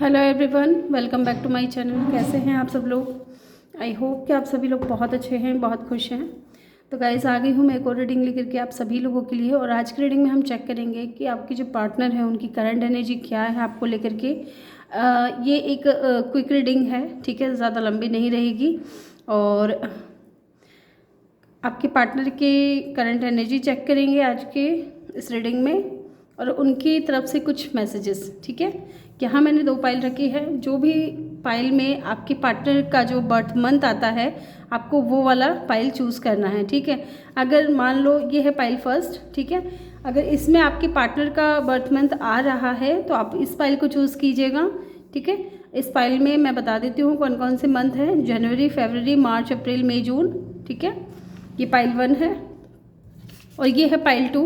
Hello everyone, welcome back to my channel. कैसे हैं आप सब लोग? आई होप कि आप सभी लोग बहुत अच्छे हैं, बहुत खुश हैं। तो गाइस, आ गई हूँ मैं एक और रीडिंग लेकर के आप सभी लोगों के लिए। और आज की रीडिंग में हम चेक करेंगे कि आपकी जो पार्टनर है उनकी करंट एनर्जी क्या है आपको लेकर के। ये एक क्विक रीडिंग है, ठीक है, ज़्यादा लंबी नहीं रहेगी। और आपके पार्टनर के करंट एनर्जी चेक करेंगे आज के इस रीडिंग में, और उनकी तरफ से कुछ मैसेजेस, ठीक है। यहाँ मैंने 2 पाइल रखी है। जो भी पाइल में आपके पार्टनर का जो बर्थ मंथ आता है, आपको वो वाला पाइल चूज़ करना है, ठीक है। अगर मान लो ये है पाइल फर्स्ट, ठीक है, अगर इसमें आपके पार्टनर का बर्थ मंथ आ रहा है तो आप इस पाइल को चूज़ कीजिएगा, ठीक है। इस पाइल में मैं बता देती हूँ कौन कौन से मंथ हैं: जनवरी, फरवरी, मार्च, अप्रैल, मई, जून, ठीक है। ये पाइल 1 है। और ये है पाइल 2।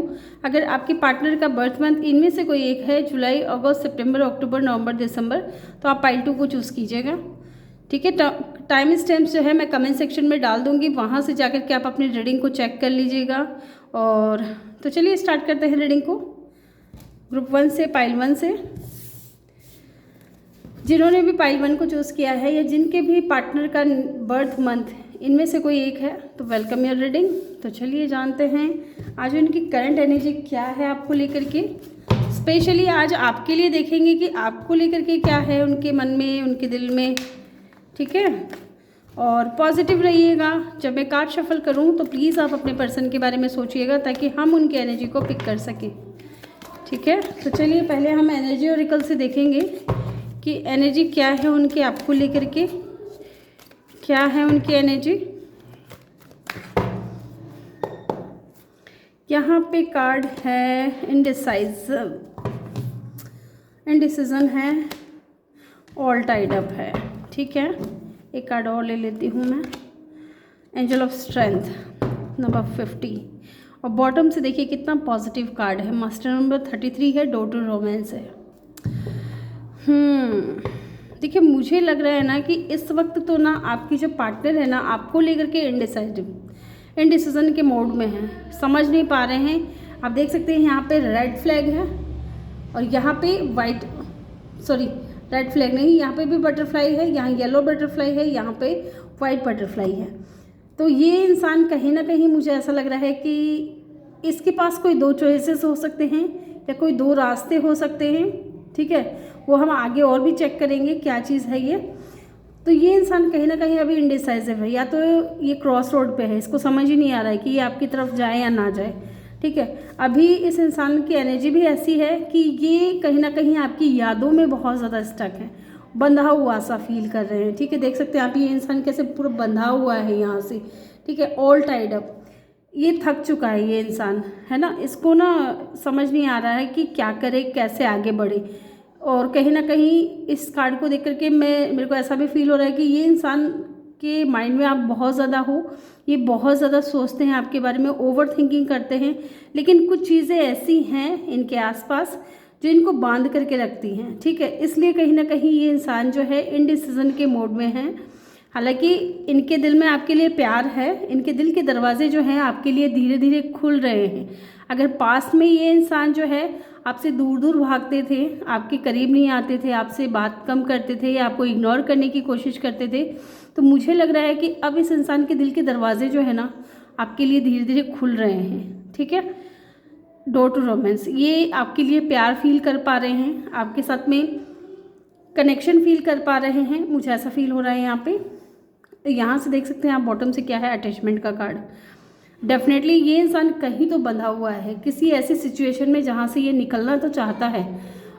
अगर आपके पार्टनर का बर्थ मंथ इनमें से कोई एक है, जुलाई, अगस्त, सितंबर, अक्टूबर, नवंबर, दिसंबर, तो आप पाइल 2 को चूज़ कीजिएगा, ठीक है। टाइम स्टैम्प्स जो है मैं कमेंट सेक्शन में डाल दूंगी, वहाँ से जाकर के आप अपनी रीडिंग को चेक कर लीजिएगा। और तो चलिए स्टार्ट करते हैं रीडिंग को। ग्रुप 1 से, पाइल 1 से जिन्होंने भी पाइल 1 को चूज़ किया है या जिनके भी पार्टनर का बर्थ मंथ इनमें से कोई एक है, तो वेलकम योर रीडिंग। तो चलिए जानते हैं आज उनकी करंट एनर्जी क्या है आपको लेकर के। स्पेशली आज आपके लिए देखेंगे कि आपको लेकर के क्या है उनके मन में, उनके दिल में, ठीक है। और पॉजिटिव रहिएगा। जब मैं कार्ड शफल करूं तो प्लीज़ आप अपने पर्सन के बारे में सोचिएगा ताकि हम उनकी एनर्जी को पिक कर सकें, ठीक है। तो चलिए पहले हम एनर्जी ओरेकल से देखेंगे कि एनर्जी क्या है उनके आपको लेकर के, क्या है उनकी एनर्जी। यहाँ पे कार्ड है इनडिसिजन है, ऑल टाइड अप है, ठीक है। एक कार्ड और ले लेती हूँ मैं, एंजल ऑफ स्ट्रेंथ नंबर 50। और बॉटम से देखिए कितना पॉजिटिव कार्ड है, मास्टर नंबर 33 है, डोर टू रोमांस है। देखिए मुझे लग रहा है ना कि इस वक्त तो ना आपकी जो पार्टनर है ना आपको लेकर के इनडिसिजन के मोड में है, समझ नहीं पा रहे हैं। आप देख सकते हैं यहाँ पे रेड फ्लैग है और यहाँ पे रेड फ्लैग नहीं, यहाँ पे भी बटरफ्लाई है, यहाँ येलो बटरफ्लाई है, यहाँ पे वाइट बटरफ्लाई है। तो ये इंसान कहीं ना कहीं मुझे ऐसा लग रहा है कि इसके पास कोई 2 चॉइसेस हो सकते हैं या कोई 2 रास्ते हो सकते हैं, ठीक है। वो हम आगे और भी चेक करेंगे क्या चीज़ है ये। तो ये इंसान कहीं ना कहीं अभी इनडिसाइसिव है, या तो ये क्रॉस रोड पे है, इसको समझ ही नहीं आ रहा है कि ये आपकी तरफ जाए या ना जाए, ठीक है। अभी इस इंसान की एनर्जी भी ऐसी है कि ये कहीं ना कहीं आपकी यादों में बहुत ज़्यादा स्टक है, बंधा हुआ सा फील कर रहे हैं, ठीक है। देख सकते हैं आप ये इंसान कैसे पूरा बंधा हुआ है यहाँ से, ठीक है, ऑल टाइड अप। ये थक चुका है ये इंसान, है ना। इसको ना समझ नहीं आ रहा है कि क्या करे, कैसे आगे बढ़े। और कहीं ना कहीं इस कार्ड को देख करके मेरे को ऐसा भी फील हो रहा है कि ये इंसान के माइंड में आप बहुत ज़्यादा हो, ये बहुत ज़्यादा सोचते हैं आपके बारे में, ओवर थिंकिंग करते हैं। लेकिन कुछ चीज़ें ऐसी हैं इनके आसपास जो इनको बांध करके रखती हैं, ठीक है। इसलिए कहीं ना कहीं ये इंसान जो है इनडिसीजन के मोड में है। हालांकि इनके दिल में आपके लिए प्यार है, इनके दिल के दरवाजे जो हैं आपके लिए धीरे धीरे खुल रहे हैं। अगर पास में ये इंसान जो है आपसे दूर दूर भागते थे, आपके करीब नहीं आते थे, आपसे बात कम करते थे या आपको इग्नोर करने की कोशिश करते थे, तो मुझे लग रहा है कि अब इस इंसान के दिल के दरवाजे जो है ना आपके लिए धीरे धीरे खुल रहे हैं, ठीक है। डोर टू रोमांस, ये आपके लिए प्यार फील कर पा रहे हैं, आपके साथ में कनेक्शन फील कर पा रहे हैं, मुझे ऐसा फील हो रहा है यहाँ पे। यहाँ से देख सकते हैं आप बॉटम से क्या है, अटैचमेंट का कार्ड। डेफिनेटली ये इंसान कहीं तो बंधा हुआ है किसी ऐसी सिचुएशन में जहाँ से ये निकलना तो चाहता है।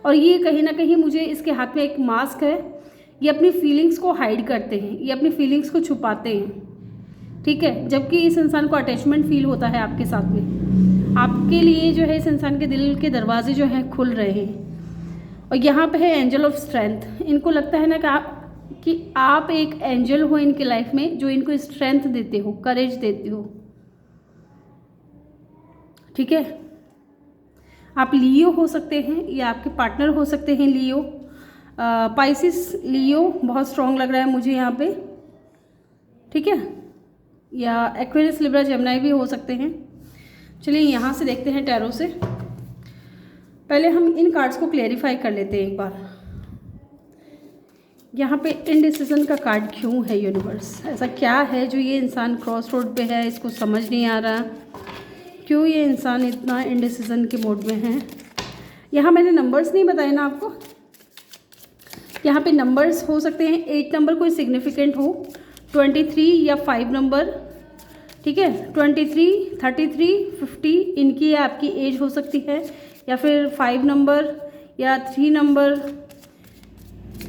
और ये कहीं ना कहीं मुझे इसके हाथ में एक मास्क है, ये अपनी फीलिंग्स को हाइड करते हैं, ये अपनी फीलिंग्स को छुपाते हैं, ठीक है। जबकि इस इंसान को अटैचमेंट फील होता है आपके साथ में, आपके लिए जो है इस इंसान के दिल के दरवाजे जो हैं खुल रहे हैं। और यहाँ पे है एंजल ऑफ स्ट्रेंथ। इनको लगता है ना कि आप एक एंजल हो इनके लाइफ में जो इनको स्ट्रेंथ देते हो, करेज देते हो, ठीक है। आप लियो हो सकते हैं या आपके पार्टनर हो सकते हैं लियो, पाइसिस लियो बहुत स्ट्रॉन्ग लग रहा है मुझे यहाँ पे, ठीक है। या एक्वेरियस, लिब्रा, जेमिनी भी हो सकते हैं। चलिए यहाँ से देखते हैं टैरो से। पहले हम इन कार्ड्स को क्लेरिफाई कर लेते हैं एक बार। यहाँ पे इनडिसीजन का कार्ड क्यों है यूनिवर्स? ऐसा क्या है जो ये इंसान क्रॉस रोड पे है, इसको समझ नहीं आ रहा क्यों ये इंसान इतना इनडिसीजन के मोड में है। यहाँ मैंने नंबर्स नहीं बताए ना आपको, यहाँ पे नंबर्स हो सकते हैं 8 नंबर कोई सिग्निफिकेंट हो, 23 या 5 नंबर, ठीक है, 23, 33, 50 इनकी आपकी एज हो सकती है, या फिर 5 नंबर या 3 नंबर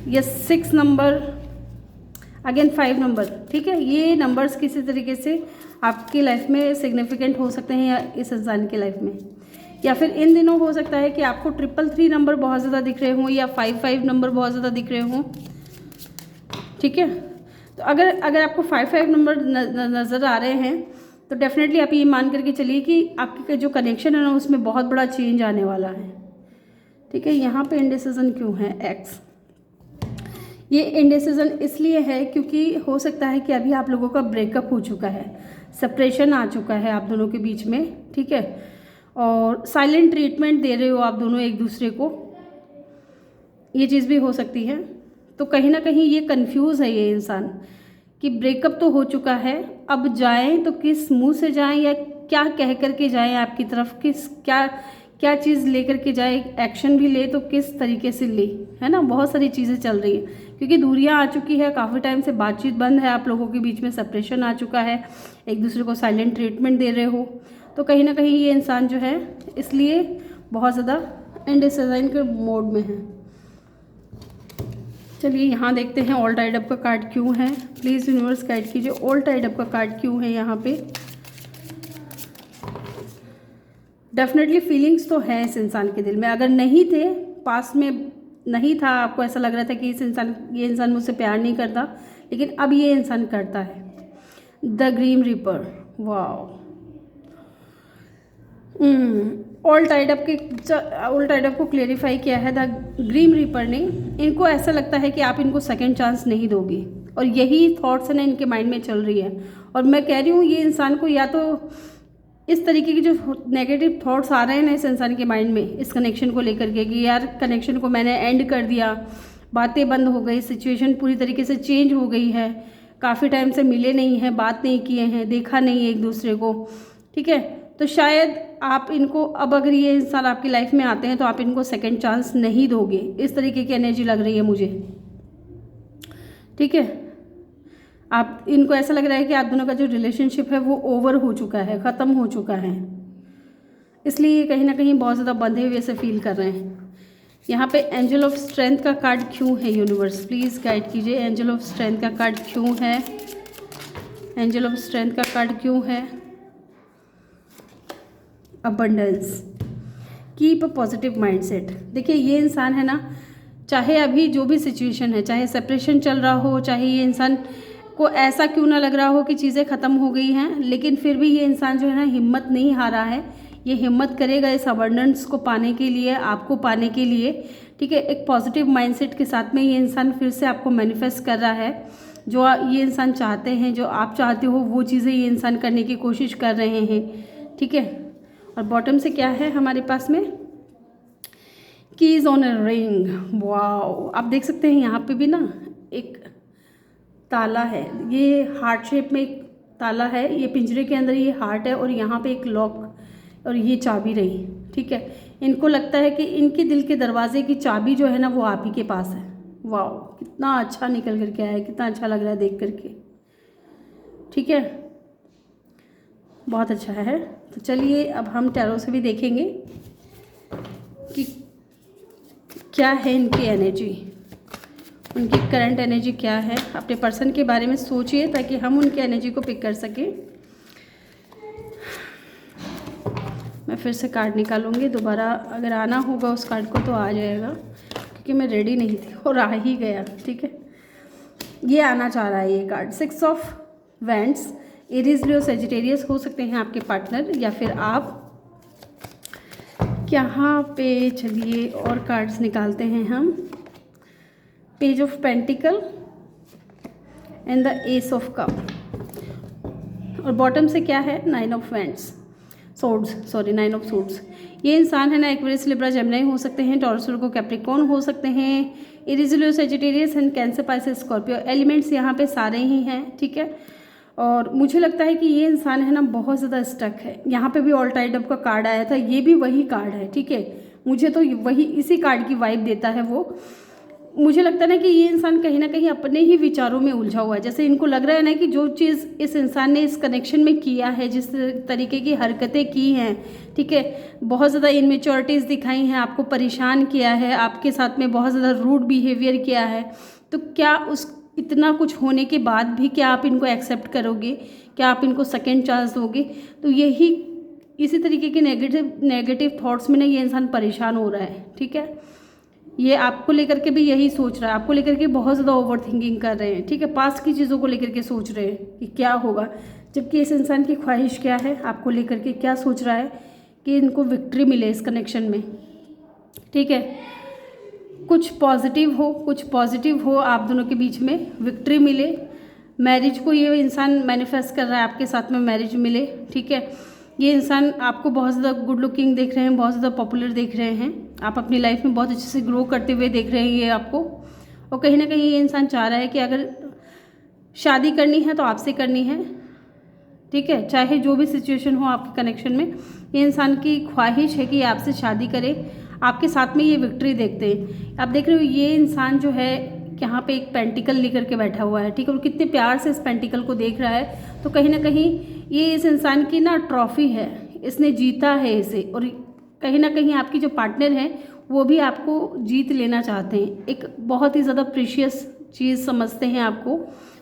या 6 नंबर, अगेन 5 नंबर, ठीक है। ये नंबर्स किसी तरीके से आपकी लाइफ में सिग्निफिकेंट हो सकते हैं या इस इंसान की लाइफ में, या फिर इन दिनों हो सकता है कि आपको 333 नंबर बहुत ज़्यादा दिख रहे हों या 55 नंबर बहुत ज़्यादा दिख रहे हों, ठीक है। तो अगर आपको 55 नंबर नज़र आ रहे हैं तो डेफिनेटली आप ये मान करके चलिए कि आपके जो कनेक्शन है ना उसमें बहुत बड़ा चेंज आने वाला है, ठीक है। यहाँ पे इनडिसीजन क्यों है एक्स? ये इनडिसीजन इसलिए है क्योंकि हो सकता है कि अभी आप लोगों का ब्रेकअप हो चुका है, सेपरेशन आ चुका है आप दोनों के बीच में, ठीक है, और साइलेंट ट्रीटमेंट दे रहे हो आप दोनों एक दूसरे को, ये चीज़ भी हो सकती है। तो कहीं ना कहीं ये कंफ्यूज है ये इंसान कि ब्रेकअप तो हो चुका है, अब जाएं तो किस मुंह से जाएं या क्या कह करके जाएं आपकी तरफ, किस क्या चीज़ लेकर के जाए, एक्शन भी ले तो किस तरीके से ले, है ना। बहुत सारी चीज़ें चल रही हैं क्योंकि दूरियां आ चुकी है, काफ़ी टाइम से बातचीत बंद है, आप लोगों के बीच में सेपरेशन आ चुका है, एक दूसरे को साइलेंट ट्रीटमेंट दे रहे हो। तो कहीं ना कहीं ये इंसान जो है इसलिए बहुत ज़्यादा इनडिसीजन के मोड में है। चलिए यहाँ देखते हैं ऑल टाइड अप का कार्ड क्यों है। प्लीज़ यूनिवर्स गाइड कीजिए ऑल टाइड अप का कार्ड क्यों है यहाँ पे। डेफिनेटली फीलिंग्स तो है इस इंसान के दिल में, अगर नहीं थे, पास्ट में नहीं था, आपको ऐसा लग रहा था कि ये इंसान मुझसे प्यार नहीं करता, लेकिन अब ये इंसान करता है। The grim reaper, wow. All tied up को क्लेरिफाई किया है द ग्रीम रिपर ने। इनको ऐसा लगता है कि आप इनको सेकंड चांस नहीं दोगी, और यही थॉट्स है ना इनके माइंड में चल रही है। और मैं कह रही हूँ ये इंसान को या तो इस तरीके की जो नेगेटिव थॉट्स आ रहे हैं ना इस इंसान के माइंड में इस कनेक्शन को लेकर के कि यार कनेक्शन को मैंने एंड कर दिया, बातें बंद हो गई, सिचुएशन पूरी तरीके से चेंज हो गई है, काफ़ी टाइम से मिले नहीं हैं, बात नहीं किए हैं, देखा नहीं है एक दूसरे को, ठीक है। तो शायद आप इनको अब अगर ये इंसान आपकी लाइफ में आते हैं तो आप इनको सेकेंड चांस नहीं दोगे, इस तरीके की एनर्जी लग रही है मुझे, ठीक है। आप इनको ऐसा लग रहा है कि आप दोनों का जो रिलेशनशिप है वो ओवर हो चुका है, ख़त्म हो चुका है, इसलिए कहीं ना कहीं बहुत ज़्यादा बंधे हुए से फील कर रहे हैं। यहाँ पे एंजल ऑफ स्ट्रेंथ का कार्ड क्यों है यूनिवर्स? प्लीज़ गाइड कीजिए एंजल ऑफ स्ट्रेंथ का कार्ड क्यों है, एंजल ऑफ स्ट्रेंथ का कार्ड क्यों है। Abundance, keep a positive mindset. देखिए ये इंसान है ना, चाहे अभी जो भी सिचुएशन है, चाहे सेपरेशन चल रहा हो, चाहे ये इंसान को ऐसा क्यों ना लग रहा हो कि चीज़ें ख़त्म हो गई हैं, लेकिन फिर भी ये इंसान जो है ना हिम्मत नहीं हारा है, ये हिम्मत करेगा इस अबंडेंस को पाने के लिए, आपको पाने के लिए, ठीक है। एक पॉजिटिव माइंडसेट के साथ में ये इंसान फिर से आपको मैनिफेस्ट कर रहा है, जो ये इंसान चाहते हैं, जो आप चाहते हो वो चीज़ें ये इंसान करने की कोशिश कर रहे हैं, ठीक है। और बॉटम से क्या है हमारे पास में, keys on a ring, wow. आप देख सकते हैं यहाँ पे भी ना एक ताला है, ये हार्ट शेप में एक ताला है, ये पिंजरे के अंदर ये हार्ट है और यहाँ पे एक लॉक और ये चाबी रही, ठीक है। इनको लगता है कि इनके दिल के दरवाजे की चाबी जो है ना वो आप ही के पास है। वाओ, कितना अच्छा निकल करके आया है, कितना अच्छा लग रहा है देख करके, ठीक है, बहुत अच्छा है। तो चलिए अब हम टैरो से भी देखेंगे कि क्या है इनकी एनर्जी, उनकी करंट एनर्जी क्या है। अपने पर्सन के बारे में सोचिए ताकि हम उनकी एनर्जी को पिक कर सकें। मैं फिर से कार्ड निकालूंगी, दोबारा अगर आना होगा उस कार्ड को तो आ जाएगा, क्योंकि मैं रेडी नहीं थी और आ ही गया, ठीक है। ये आना चाह रहा है ये card, 6 of wands. Aries, Leo, Sagittarius हो सकते हैं आपके पार्टनर, या फिर आप। यहाँ पे चलिए और कार्ड्स निकालते हैं हम। Page of pentacle and the S of cup, और बॉटम से क्या है, 9 of wands. Swords, sorry 9 of swords. ये इंसान है ना एक्वेरियस, लिब्रा, जेमिनी हो सकते हैं, टॉरस, वर्गो, कैप्रिकॉर्न हो सकते हैं, irregular, Sagittarius and Cancer, Pisces, Scorpio. Elements यहाँ पे सारे ही हैं, ठीक है। और मुझे लगता है कि ये इंसान है ना बहुत ज़्यादा स्टक है। यहाँ पे भी ऑल टाइड अप का कार्ड आया था, ये भी वही कार्ड है, ठीक है। मुझे तो वही इसी कार्ड की वाइब देता है वो। मुझे लगता है ना कि ये इंसान कहीं ना कहीं अपने ही विचारों में उलझा हुआ है। जैसे इनको लग रहा है ना कि जो चीज़ इस इंसान ने इस कनेक्शन में किया है, जिस तरीके की हरकतें की हैं, ठीक है, बहुत ज़्यादा इनमेच्योरिटीज़ दिखाई हैं, आपको परेशान किया है, आपके साथ में बहुत ज़्यादा रूड बिहेवियर किया है, तो क्या उस इतना कुछ होने के बाद भी क्या आप इनको एक्सेप्ट करोगे? क्या आप इनको सेकेंड चांस दोगे? तो यही इसी तरीके के नेगेटिव थॉट्स में ना ये इंसान परेशान हो रहा है, ठीक है। ये आपको लेकर के भी यही सोच रहा है, आपको लेकर के बहुत ज़्यादा ओवर थिंकिंग कर रहे हैं, ठीक है। पास्ट की चीज़ों को लेकर के सोच रहे हैं कि क्या होगा, जबकि इस इंसान की ख्वाहिश क्या है, आपको लेकर के क्या सोच रहा है कि इनको विक्ट्री मिले इस कनेक्शन में, ठीक है। कुछ पॉजिटिव हो आप दोनों के बीच में, विक्ट्री मिले, मैरिज को ये इंसान मैनिफेस्ट कर रहा है, आपके साथ में मैरिज मिले, ठीक है। ये इंसान आपको बहुत ज़्यादा गुड लुकिंग देख रहे हैं, बहुत ज़्यादा पॉपुलर देख रहे हैं, आप अपनी लाइफ में बहुत अच्छे से ग्रो करते हुए देख रहे हैं ये आपको। और कहीं ना कहीं ये इंसान चाह रहा है कि अगर शादी करनी है तो आपसे करनी है, ठीक है, चाहे जो भी सिचुएशन हो आपके कनेक्शन में। ये इंसान की ख्वाहिश है कि आपसे शादी करे, आपके साथ में ये विक्ट्री देखते हैं। आप देख रहे हो ये इंसान जो है यहाँ पे एक पेंटिकल लेकर के बैठा हुआ है, ठीक है, और कितने प्यार से इस पेंटिकल को देख रहा है। तो कहीं ना कहीं ये इस इंसान की ना ट्रॉफी है, इसने जीता है इसे। और कहीं ना कहीं आपकी जो पार्टनर है वो भी आपको जीत लेना चाहते हैं, एक बहुत ही ज़्यादा प्रीशियस चीज़ समझते हैं आपको,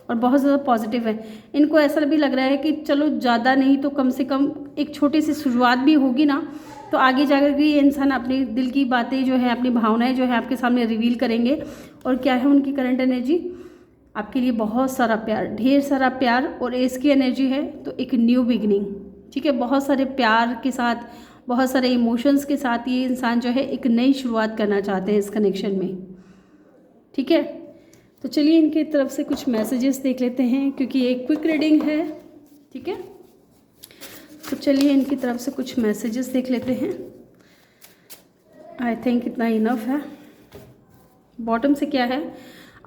और बहुत ज़्यादा पॉजिटिव है। इनको ऐसा भी लग रहा है कि चलो ज़्यादा नहीं तो कम से कम एक छोटी सी शुरुआत भी होगी ना, तो आगे जाकर के ये इंसान अपने दिल की बातें जो है, अपनी भावनाएं जो है आपके सामने रिवील करेंगे। और क्या है उनकी करंट एनर्जी? आपके लिए बहुत सारा प्यार, ढेर सारा प्यार, और एस की एनर्जी है तो एक न्यू बिगनिंग, ठीक है। बहुत सारे प्यार के साथ, बहुत सारे इमोशंस के साथ ये इंसान जो है एक नई शुरुआत करना चाहते हैं इस कनेक्शन में, ठीक है। तो चलिए इनकी तरफ से कुछ मैसेजेस देख लेते हैं, क्योंकि ये क्विक रीडिंग है, ठीक है। तो चलिए इनकी तरफ से कुछ मैसेजेस देख लेते हैं। आई थिंक इतना इनफ है। बॉटम से क्या है?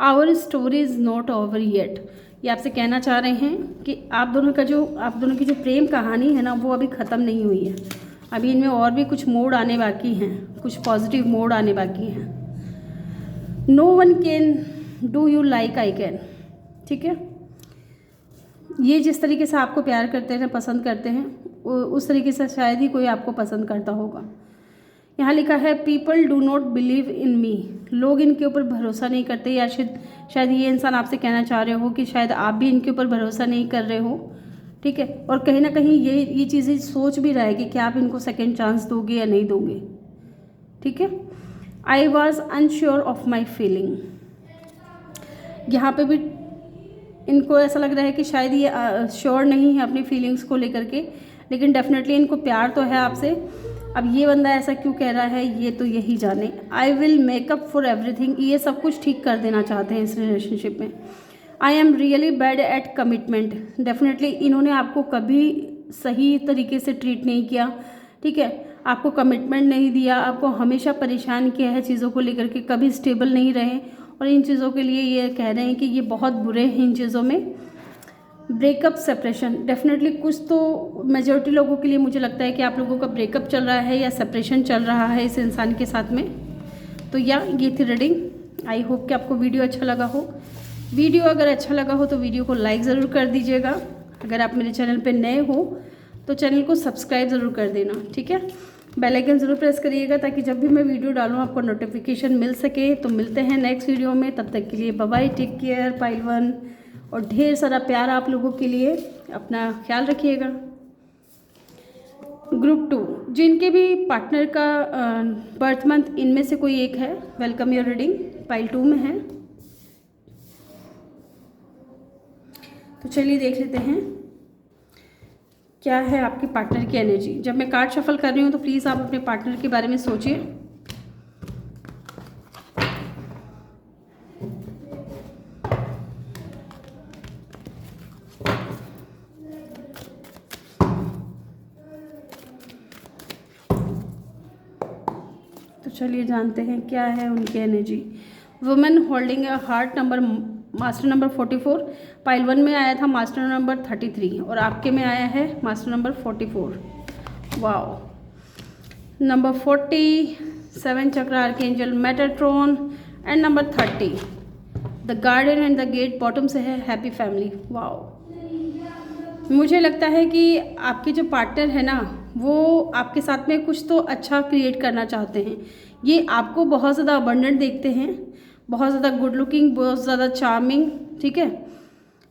Our story is not over yet. ये आपसे कहना चाह रहे हैं कि आप दोनों की जो प्रेम कहानी है ना, वो अभी ख़त्म नहीं हुई है। अभी इनमें और भी कुछ मोड़ आने बाकी हैं, कुछ पॉजिटिव मोड़ आने बाकी हैं। No one can do you like I can, ठीक है। ये जिस तरीके से आपको प्यार करते हैं, पसंद करते हैं, उस तरीके से शायद ही कोई आपको पसंद करता होगा। यहाँ लिखा है people do not believe in me. लोग इनके ऊपर भरोसा नहीं करते, या शायद ये इंसान आपसे कहना चाह रहे हो कि शायद आप भी इनके ऊपर भरोसा नहीं कर रहे हो, ठीक है। और कहीं ना कहीं ये चीज़ें सोच भी रहा है कि क्या आप इनको सेकेंड चांस दोगे या नहीं दोगे, ठीक है। I was unsure of my feeling. यहाँ पे भी इनको ऐसा लग रहा है कि शायद ये श्योर नहीं है अपनी फीलिंग्स को लेकर के, लेकिन डेफिनेटली इनको प्यार तो है आपसे। अब ये बंदा ऐसा क्यों कह रहा है ये तो यही जाने। I will makeup for everything, ये सब कुछ ठीक कर देना चाहते हैं इस रिलेशनशिप में। I am really bad at commitment. Definitely इन्होंने आपको कभी सही तरीके से ट्रीट नहीं किया, ठीक है, आपको कमिटमेंट नहीं दिया, आपको हमेशा परेशान किया है चीज़ों को लेकर के, कभी स्टेबल नहीं रहे, और इन चीज़ों के लिए ये कह रहे हैं कि ये बहुत बुरे हैं इन चीज़ों में। ब्रेकअप, सेपरेशन, डेफिनेटली कुछ तो मेजॉरिटी लोगों के लिए मुझे लगता है कि आप लोगों का ब्रेकअप चल रहा है या सेपरेशन चल रहा है इस इंसान के साथ में। तो ये थी रीडिंग। आई होप कि आपको वीडियो अच्छा लगा हो। वीडियो अगर अच्छा लगा हो तो वीडियो को लाइक ज़रूर कर दीजिएगा। अगर आप मेरे चैनल पर नए हो तो चैनल को सब्सक्राइब ज़रूर कर देना, ठीक है। बेल आइकन ज़रूर प्रेस करिएगा ताकि जब भी मैं वीडियो डालूँ आपको नोटिफिकेशन मिल सके। तो मिलते हैं नेक्स्ट वीडियो में, तब तक के लिए bye bye, take care, pile 1, और ढेर सारा प्यार आप लोगों के लिए। अपना ख्याल रखिएगा। ग्रुप 2, जिनके भी पार्टनर का बर्थ मंथ इनमें से कोई एक है, वेलकम योर रीडिंग, पाइल 2 में है। तो चलिए देख लेते हैं क्या है आपके पार्टनर की एनर्जी। जब मैं कार्ड शफल कर रही हूँ तो प्लीज़ आप अपने पार्टनर के बारे में सोचिए। चलिए जानते हैं क्या है उनकी energy. Women holding a heart number, master number 44। Pile 1 में आया था मास्टर नंबर 33 और आपके में आया है मास्टर नंबर 44। वाओ। नंबर 47 चक्र archangel Metatron and number 30 the garden and the gate, bottom से है हैप्पी फैमिली। वाओ। मुझे लगता है कि आपके जो पार्टनर है ना वो आपके साथ में कुछ तो अच्छा क्रिएट करना चाहते हैं। ये आपको बहुत ज़्यादा अबंडेंट देखते हैं, बहुत ज़्यादा गुड लुकिंग, बहुत ज़्यादा चार्मिंग, ठीक है,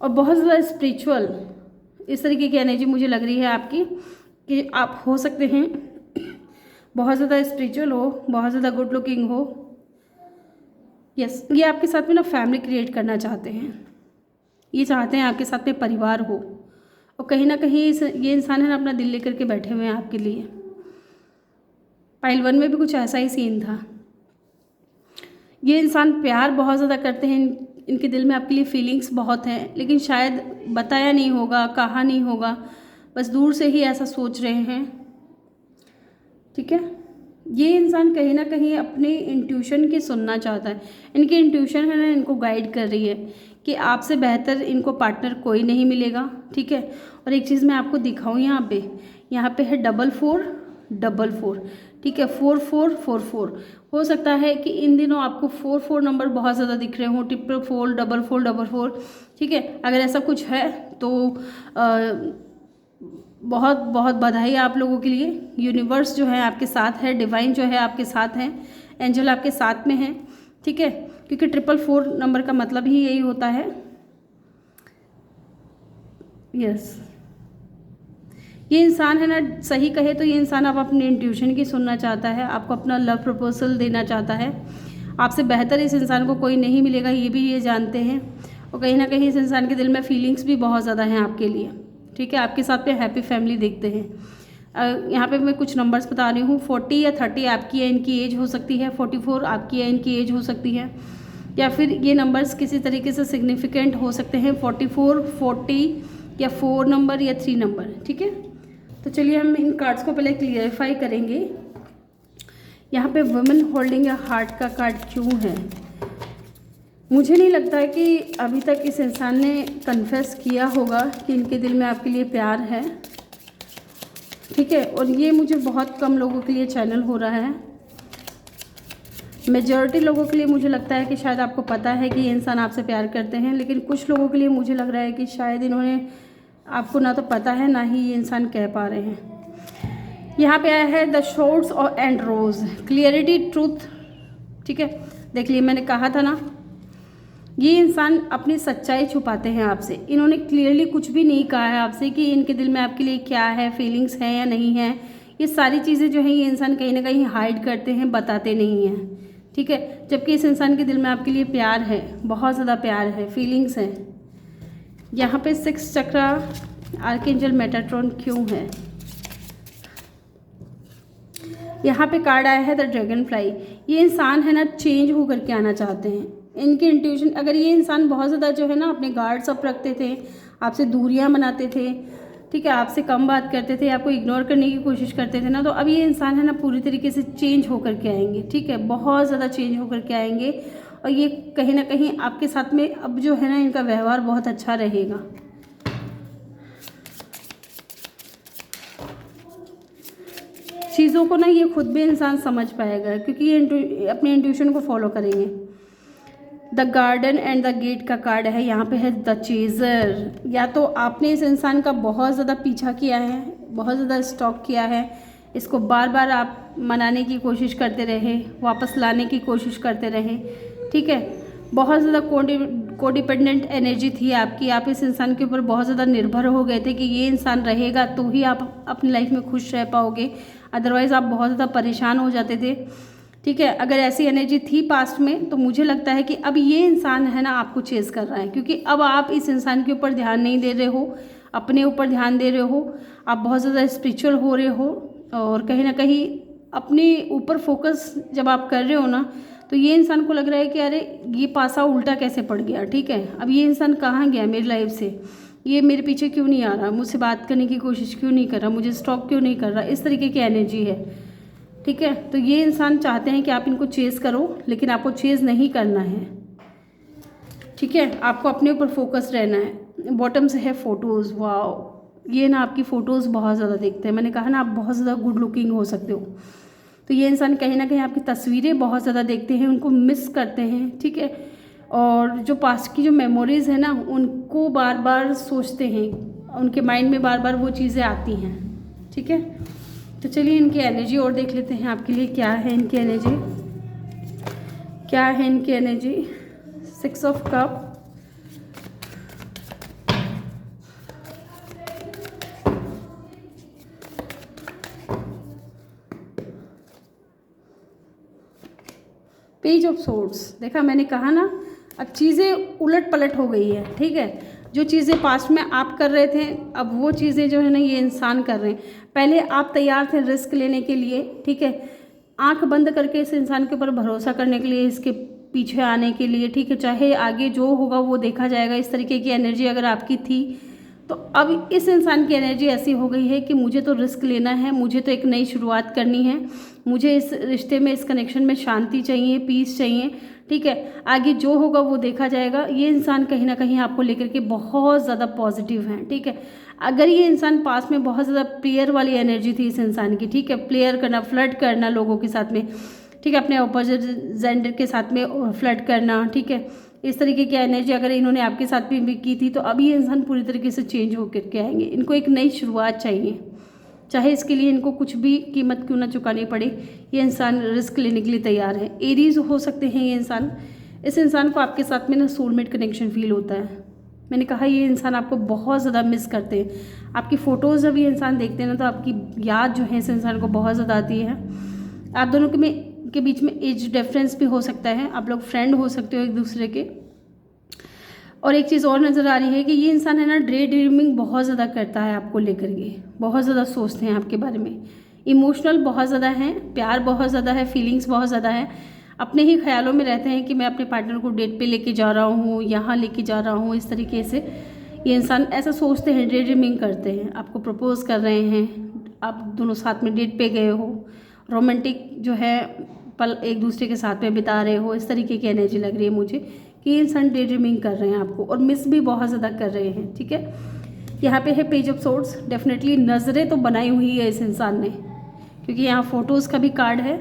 और बहुत ज़्यादा स्पिरिचुअल। इस तरीके की एनर्जी मुझे लग रही है आपकी कि आप हो सकते हैं बहुत ज़्यादा स्पिरिचुअल हो, बहुत ज़्यादा गुड लुकिंग हो। यस, ये आपके साथ में ना फैमिली क्रिएट करना चाहते हैं। ये चाहते हैं आपके साथ में परिवार हो, और कहीं ना कहीं ये इंसान है ना अपना दिल लेकर के बैठे हुए हैं आपके लिए। पाइल 1 में भी कुछ ऐसा ही सीन था। ये इंसान प्यार बहुत ज़्यादा करते हैं, इनके दिल में आपके लिए फीलिंग्स बहुत हैं, लेकिन शायद बताया नहीं होगा, कहा नहीं होगा, बस दूर से ही ऐसा सोच रहे हैं, ठीक है। ये इंसान कहीं ना कहीं अपने इंट्यूशन की सुनना चाहता है। इनकी इंट्यूशन है ना इनको गाइड कर रही है कि आपसे बेहतर इनको पार्टनर कोई नहीं मिलेगा, ठीक है। और एक चीज़ मैं आपको दिखाऊं, यहाँ पे है 4444, ठीक है, 4444। हो सकता है कि इन दिनों आपको 44 नंबर बहुत ज़्यादा दिख रहे हो, 444, 4444, ठीक है। अगर ऐसा कुछ है तो बहुत बहुत बधाई आप लोगों के लिए। यूनिवर्स जो है आपके साथ है, डिवाइन जो है आपके साथ है, एंजल आपके साथ में है, ठीक है, क्योंकि 444 नंबर का मतलब ही यही होता है। यस, ये इंसान है ना, सही कहे तो ये इंसान आप अपनी इंट्यूशन की सुनना चाहता है, आपको अपना लव प्रपोजल देना चाहता है। आपसे बेहतर इस इंसान को कोई नहीं मिलेगा, ये भी ये जानते हैं, और कहीं ना कहीं इस इंसान के दिल में फीलिंग्स भी बहुत ज़्यादा हैं आपके लिए, ठीक है। आपके साथ में हैप्पी फैमिली देखते हैं। यहाँ पे मैं कुछ नंबर्स बता रही हूँ। 40 या 30 आपकी या इनकी एज हो सकती है, 44 आपकी या इनकी एज हो सकती है, या फिर ये नंबर्स किसी तरीके से सिग्निफिकेंट हो सकते हैं, 44, 40 या 4 नंबर या 3 नंबर, ठीक है। तो चलिए हम इन कार्ड्स को पहले क्लियरिफाई करेंगे। यहाँ पे वुमेन होल्डिंग अ हार्ट का कार्ड क्यों है? मुझे नहीं लगता है कि अभी तक इस इंसान ने कन्फेस किया होगा कि इनके दिल में आपके लिए प्यार है, ठीक है। और ये मुझे बहुत कम लोगों के लिए चैनल हो रहा है। मेजॉरिटी लोगों के लिए मुझे लगता है कि शायद आपको पता है कि ये इंसान आपसे प्यार करते हैं, लेकिन कुछ लोगों के लिए मुझे लग रहा है कि शायद इन्होंने आपको ना तो पता है ना ही ये इंसान कह पा रहे हैं। यहाँ पे आया है द शॉर्ट्स और एंड रोज, क्लियरिटी, ट्रूथ, ठीक है। देख लिए, मैंने कहा था ना, ये इंसान अपनी सच्चाई छुपाते हैं आपसे। इन्होंने क्लियरली कुछ भी नहीं कहा है आपसे कि इनके दिल में आपके लिए क्या है, फीलिंग्स हैं या नहीं है। ये सारी चीज़ें जो हैं ये इंसान कहीं ना कहीं हाइड करते हैं, बताते नहीं हैं, ठीक है। जबकि इस इंसान के दिल में आपके लिए प्यार है, बहुत ज़्यादा प्यार है, फीलिंग्स हैं। यहाँ पे 6 चक्रा आर्कएंजल मेटाट्रॉन क्यों है? यहाँ पे कार्ड आया है द ड्रैगन फ्लाई। ये इंसान है ना चेंज होकर के आना चाहते हैं। इनके इंट्यूशन, अगर ये इंसान बहुत ज़्यादा जो है ना अपने गार्ड्स अप रखते थे, आपसे दूरियां बनाते थे, ठीक है, आपसे कम बात करते थे, आपको इग्नोर करने की कोशिश करते थे ना, तो अब ये इंसान है ना पूरी तरीके से चेंज होकर के आएंगे, ठीक है, बहुत ज़्यादा चेंज होकर के आएंगे। और ये कहीं ना कहीं आपके साथ में अब जो है ना इनका व्यवहार बहुत अच्छा रहेगा। चीज़ों को ना ये खुद भी इंसान समझ पाएगा, क्योंकि ये अपने इंट्यूशन को फॉलो करेंगे। The garden and the gate का कार्ड है, यहाँ पे है द चेजर। या तो आपने इस इंसान का बहुत ज़्यादा पीछा किया है, बहुत ज़्यादा स्टॉक किया है, इसको बार बार आप मनाने की कोशिश करते रहे, वापस लाने की कोशिश करते रहे, ठीक है। बहुत ज़्यादा कोडिपेंडेंट एनर्जी थी आपकी, आप इस इंसान के ऊपर बहुत ज़्यादा निर्भर हो गए थे कि ये इंसान रहेगा तो ही आप अपनी लाइफ में खुश रह पाओगे, अदरवाइज़ आप बहुत ज़्यादा परेशान हो जाते थे, ठीक है। अगर ऐसी एनर्जी थी पास्ट में तो मुझे लगता है कि अब ये इंसान है ना आपको चेस कर रहा है, क्योंकि अब आप इस इंसान के ऊपर ध्यान नहीं दे रहे हो, अपने ऊपर ध्यान दे रहे हो, आप बहुत ज़्यादा स्पिरिचुअल हो रहे हो, और कहीं ना कहीं अपने ऊपर फोकस जब आप कर रहे हो ना, तो ये इंसान को लग रहा है कि अरे ये पासा उल्टा कैसे पड़ गया, ठीक है। अब ये इंसान कहाँ गया मेरी लाइफ से, ये मेरे पीछे क्यों नहीं आ रहा, मुझसे बात करने की कोशिश क्यों नहीं कर रहा, मुझे स्टॉक क्यों नहीं कर रहा, इस तरीके की एनर्जी है। ठीक है। तो ये इंसान चाहते हैं कि आप इनको चेज़ करो, लेकिन आपको चेज़ नहीं करना है, ठीक है। आपको अपने ऊपर फोकस रहना है। बॉटम से है फ़ोटोज़, वाह, ये ना आपकी फ़ोटोज़ बहुत ज़्यादा देखते हैं। मैंने कहा ना आप बहुत ज़्यादा गुड लुकिंग हो सकते हो। तो ये इंसान कहीं ना कहीं आपकी तस्वीरें बहुत ज़्यादा देखते हैं, उनको मिस करते हैं, ठीक है। और जो पास्ट की जो मेमोरीज़ है ना, उनको बार बार सोचते हैं, उनके माइंड में बार बार वो चीज़ें आती हैं, ठीक है। तो चलिए इनकी एनर्जी और देख लेते हैं आपके लिए क्या है इनकी एनर्जी, क्या है इनकी energy. 6 of cup, page of swords. देखा, मैंने कहा ना अब चीज़ें उलट पलट हो गई है, ठीक है। जो चीज़ें पास्ट में आप कर रहे थे, अब वो चीज़ें जो है ना ये इंसान कर रहे हैं। पहले आप तैयार थे रिस्क लेने के लिए, ठीक है, आंख बंद करके इस इंसान के ऊपर भरोसा करने के लिए, इसके पीछे आने के लिए, ठीक है। चाहे आगे जो होगा वो देखा जाएगा, इस तरीके की एनर्जी अगर आपकी थी। तो अब इस इंसान की एनर्जी ऐसी हो गई है कि मुझे तो रिस्क लेना है, मुझे तो एक नई शुरुआत करनी है, मुझे इस रिश्ते में, इस कनेक्शन में शांति चाहिए, पीस चाहिए, ठीक है। आगे जो होगा वो देखा जाएगा। ये इंसान कहीं ना कहीं आपको लेकर के बहुत ज़्यादा पॉजिटिव हैं, ठीक है। अगर ये इंसान पास में बहुत ज़्यादा प्लेयर वाली एनर्जी थी इस इंसान की, ठीक है, प्लेयर करना, फ्लर्ट करना लोगों के साथ में, ठीक है, अपने अपोजिट जेंडर के साथ में फ्लर्ट करना, ठीक है, इस तरीके की एनर्जी अगर इन्होंने आपके साथ भी की थी, तो अब ये इंसान पूरी तरीके से चेंज होकर के आएंगे। इनको एक नई शुरुआत चाहिए, चाहे इसके लिए इनको कुछ भी कीमत क्यों ना चुकानी पड़े, ये इंसान रिस्क लेने के लिए तैयार है। एरीज हो सकते हैं ये इंसान। इस इंसान को आपके साथ में ना सोलमेट कनेक्शन फील होता है। मैंने कहा ये इंसान आपको बहुत ज़्यादा मिस करते हैं। आपकी फ़ोटोज़ जब ये इंसान देखते हैं ना, तो आपकी याद जो है इस इंसान को बहुत ज़्यादा आती है। आप दोनों के बीच में एज डिफरेंस भी हो सकता है, आप लोग फ्रेंड हो सकते हो एक दूसरे के। और एक चीज़ और नज़र आ रही है कि ये इंसान है ना डे ड्रीमिंग बहुत ज़्यादा करता है आपको लेकर के, बहुत ज़्यादा सोचते हैं आपके बारे में, इमोशनल बहुत ज़्यादा है, प्यार बहुत ज़्यादा है, फीलिंग्स बहुत ज़्यादा है, अपने ही ख्यालों में रहते हैं कि मैं अपने पार्टनर को डेट पे लेके जा रहा हूँ, यहाँ लेके जा रहा हूँ। इस तरीके से ये इंसान ऐसा सोचते हैं, डे ड्रीमिंग करते हैं, आपको प्रपोज कर रहे हैं, आप दोनों साथ में डेट पे गए हो, रोमांटिक जो है पल एक दूसरे के साथ में बिता रहे हो। इस तरीके की एनर्जी लग रही है मुझे कि ये इंसान डे ड्रीमिंग कर रहे हैं आपको, और मिस भी बहुत ज़्यादा कर रहे हैं, ठीक है। यहाँ पे है पेज ऑफ सोर्ड्स। डेफिनेटली नज़रें तो बनाई हुई है इस इंसान ने, क्योंकि यहाँ फ़ोटोज़ का भी कार्ड है,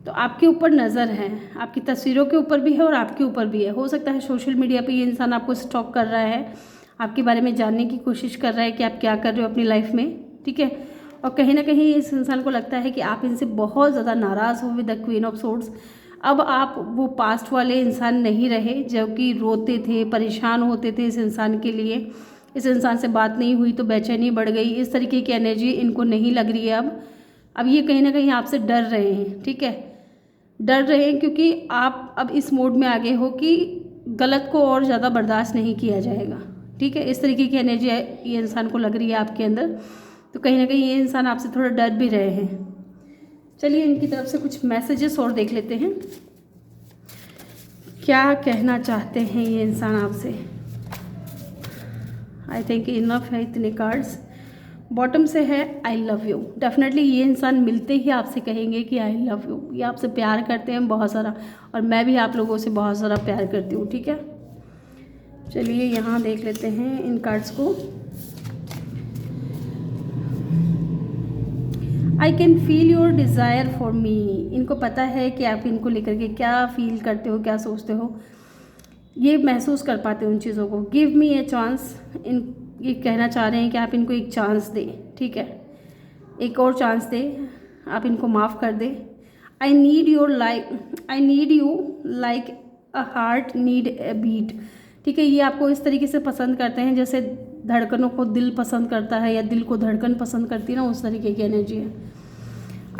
तो आपके ऊपर नज़र है, आपकी तस्वीरों के ऊपर भी है और आपके ऊपर भी है। हो सकता है सोशल मीडिया पे ये इंसान आपको स्टॉक कर रहा है, आपके बारे में जानने की कोशिश कर रहा है कि आप क्या कर रहे हो अपनी लाइफ में, ठीक है। और कहीं ना कहीं इस इंसान को लगता है कि आप इनसे बहुत ज़्यादा नाराज़ हो with the queen of swords. अब आप वो पास्ट वाले इंसान नहीं रहे जो कि रोते थे, परेशान होते थे इस इंसान के लिए। इस इंसान से बात नहीं हुई तो बेचैनी बढ़ गई, इस तरीके की एनर्जी इनको नहीं लग रही है अब ये कहीं ना कहीं आपसे डर रहे हैं, ठीक है, डर रहे हैं, क्योंकि आप अब इस मोड में आ गए हो कि गलत को और ज़्यादा बर्दाश्त नहीं किया जाएगा, ठीक है। इस तरीके की एनर्जी ये इंसान को लग रही है आपके अंदर, तो कहीं ना कहीं ये इंसान आपसे थोड़ा डर भी रहे हैं। चलिए इनकी तरफ से कुछ मैसेजेस और देख लेते हैं, क्या कहना चाहते हैं ये इंसान आपसे। आई थिंक इनफ है इतने कार्ड्स। बॉटम से है आई लव यू। डेफिनेटली ये इंसान मिलते ही आपसे कहेंगे कि आई लव यू। ये आपसे प्यार करते हैं बहुत सारा, और मैं भी आप लोगों से बहुत सारा प्यार करती हूँ, ठीक है। चलिए यहाँ देख लेते हैं इन कार्ड्स को। I can feel your desire for me. इनको पता है कि आप इनको लेकर के क्या फील करते हो, क्या सोचते हो, ये महसूस कर पाते हो उन चीज़ों को। Give me a chance. ये कहना चाह रहे हैं कि आप इनको एक चांस दें, ठीक है, एक और चांस दें, आप इनको माफ़ कर दें। I need you like a heart need a beat, ठीक है। ये आपको इस तरीके से पसंद करते हैं जैसे धड़कनों को दिल पसंद करता है, या दिल को धड़कन पसंद करती है ना, उस तरीके की एनर्जी है।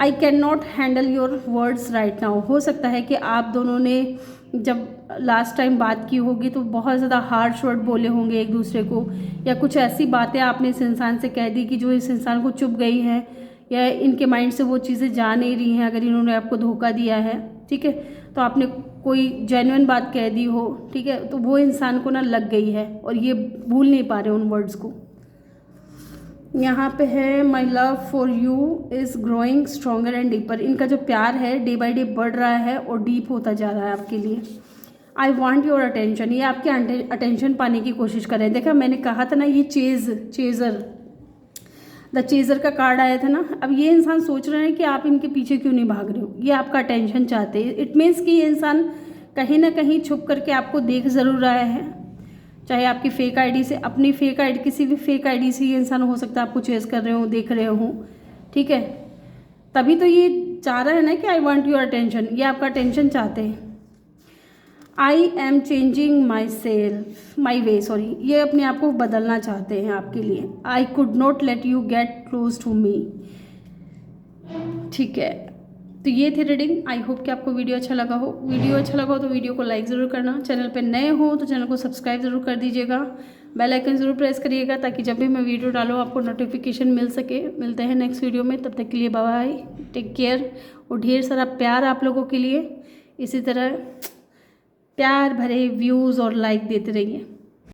I can not handle your words right now. हो सकता है कि आप दोनों ने जब लास्ट टाइम बात की होगी तो बहुत ज़्यादा हार्श वर्ड बोले होंगे एक दूसरे को, या कुछ ऐसी बातें आपने इस इंसान से कह दी कि जो इस इंसान को चुभ गई हैं, या इनके माइंड से वो चीज़ें जा नहीं रही हैं। अगर इन्होंने आपको धोखा दिया है, ठीक है, तो आपने कोई जेन्युइन बात कह दी हो, ठीक है, तो वो इंसान को ना लग गई है और ये भूल नहीं पा रहे उन वर्ड्स को। यहाँ पे है my love for you is growing stronger and deeper. इनका जो प्यार है डे बाई डे बढ़ रहा है और डीप होता जा रहा है आपके लिए। आई वॉन्ट योर अटेंशन, ये आपके अटेंशन पाने की कोशिश कर रहे हैं। देखा मैंने कहा था ना, ये चेज़र द चेज़र का कार्ड आया था ना। अब ये इंसान सोच रहे हैं कि आप इनके पीछे क्यों नहीं भाग रहे हो, ये आपका अटेंशन चाहते हैं। इट मीन्स कि ये इंसान कहीं ना कहीं छुप करके आपको देख ज़रूर रहा है, चाहे आपकी फेक आईडी से, अपनी फेक आईडी, किसी भी फेक आईडी से ये इंसान हो सकता है आपको चेस कर रहे हो, देख रहे हो, ठीक है। तभी तो ये चाह रहा है ना कि आई वॉन्ट योर अटेंशन, ये आपका अटेंशन चाहते हैं। आई एम चेंजिंग माई वे, ये अपने आप को बदलना चाहते हैं आपके लिए। I could not let you get close to me, ठीक है। तो ये थी रीडिंग। आई होप कि आपको वीडियो अच्छा लगा हो। वीडियो अच्छा लगा हो तो वीडियो को लाइक ज़रूर करना, चैनल पे नए हो तो चैनल को सब्सक्राइब ज़रूर कर दीजिएगा, बेल आइकन ज़रूर प्रेस करिएगा ताकि जब भी मैं वीडियो डालूँ आपको नोटिफिकेशन मिल सके। मिलते हैं नेक्स्ट वीडियो में, तब तक के लिए बाय बाय, टेक केयर और ढेर सारा प्यार आप लोगों के लिए। इसी तरह प्यार भरे व्यूज़ और लाइक देते रहिए।